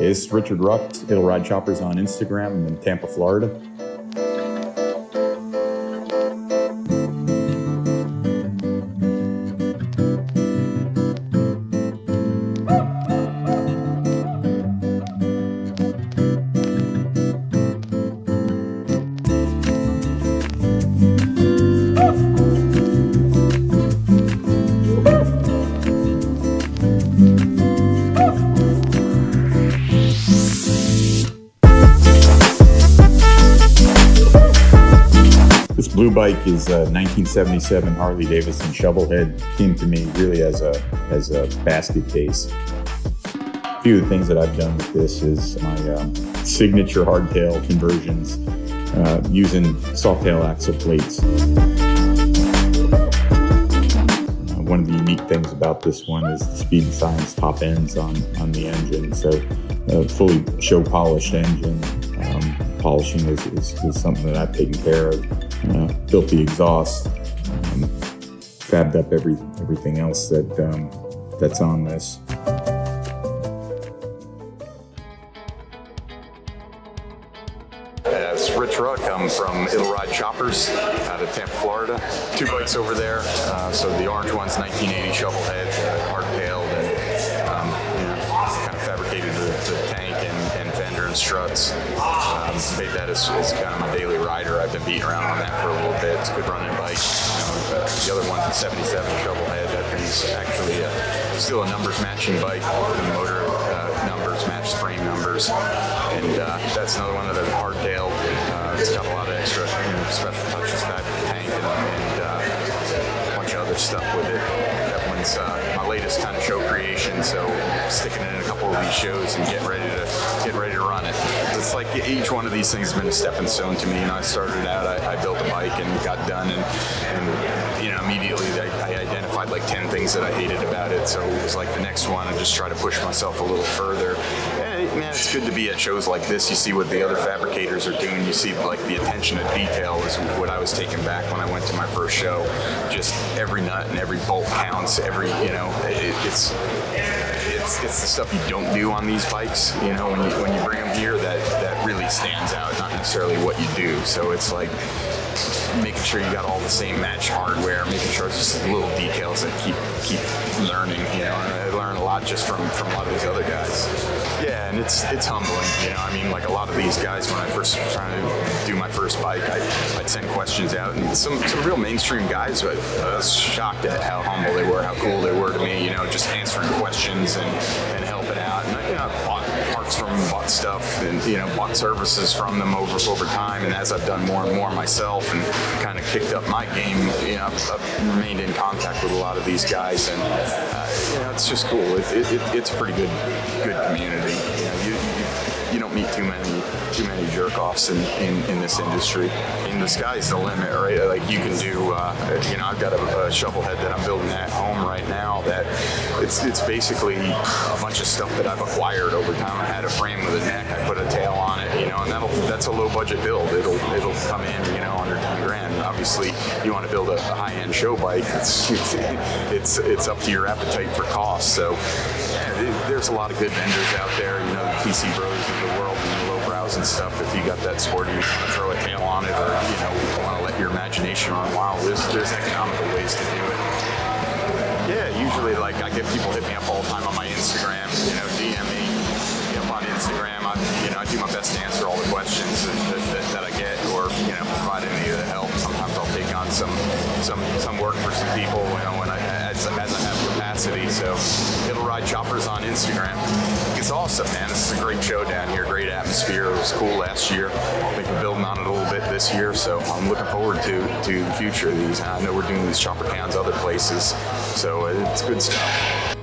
It's Richard Ruck, It'll Ride Choppers on Instagram. I'm in Tampa, Florida. This blue bike is a 1977 Harley Davidson shovelhead. Came to me really as a basket case. A few of the things that I've done with this is my signature hardtail conversions using soft-tail axle plates. One of the unique things about this one is the Speed and Science top ends on the engine. So fully show polished engine. Polishing is something that I've taken care of. Built the exhaust, fabbed up everything else that's on this. It's Rich Ruck. I'm from It'll Ride Choppers out of Tampa, Florida. Two bikes over there. So the orange one's 1980 shovelhead, hardtailed, and kind of fabricated the tank and fender and struts. Made that as kind of my daily rider. I've been beating around on that for a little bit. It's a good running bike. The other one's a 77 shovelhead. That thing's actually still a numbers matching bike. The motor numbers match frame numbers, and that's another one of the hardtail. It's got a lot of extra special touches back to the tank and a bunch of other stuff with it. That one's my latest kind of show creation, so sticking it in a couple of these shows and getting ready to run it. It's like each one of these things has been a stepping stone to me. I started out, I built a bike and got done, and immediately I identified like 10 things that I hated about it. So it was like the next one, I just try to push myself a little further. Man, it's good to be at shows like this. You see what the other fabricators are doing. You see like the attention to detail is what I was taking back when I went to my first show. Just every nut and every bolt counts. It's the stuff you don't do on these bikes. When you bring them here, that really stands out. Not necessarily what you do. So it's like making sure you got all the same match hardware, making sure it's just little details that keep learning. And I learn a lot just from a lot of these other guys. Yeah, and it's humbling. Like a lot of these guys, when I first was trying to do my first bike, I'd send questions out, and some real mainstream guys, but I was shocked at how humble they were, how cool they were to me. Just answering questions and helping out. And I bought parts from them, bought stuff, and bought services from them over time. And as I've done more and more myself, and kind of kicked up my game, I've remained in contact with a lot of these guys, and it's just cool. It's a pretty good community. You don't meet too many jerk-offs in this industry. The sky's the limit, right? Like you can do, I've got a shovelhead that I'm building at home right now that it's basically a bunch of stuff that I've acquired over time. I had a frame with a neck, I put a tail on it, and that's a low budget build. It'll come in, under 10 grand. Obviously, you want to build a high-end show bike. It's up to your appetite for cost. So there's a lot of good vendors out there. The PC Bros of the world and the lowbrows and stuff. If you got that sporty, you want to throw a tail on it, or want to let your imagination run wild, there's economical ways to do it. Yeah, usually I get people hit me up all the time on my Instagram. DM me on Instagram. I do my best to answer all the questions that I get, or provide any of the help. Sometimes I'll take on some work for some people as I have capacity. So It'll Ride Choppers on Instagram. It's awesome, man. This is a great show down here. Great atmosphere. It was cool last year. I think we're building on it a little bit this year, so I'm looking forward to the future of these. I know we're doing these chopper cans other places, so it's good stuff.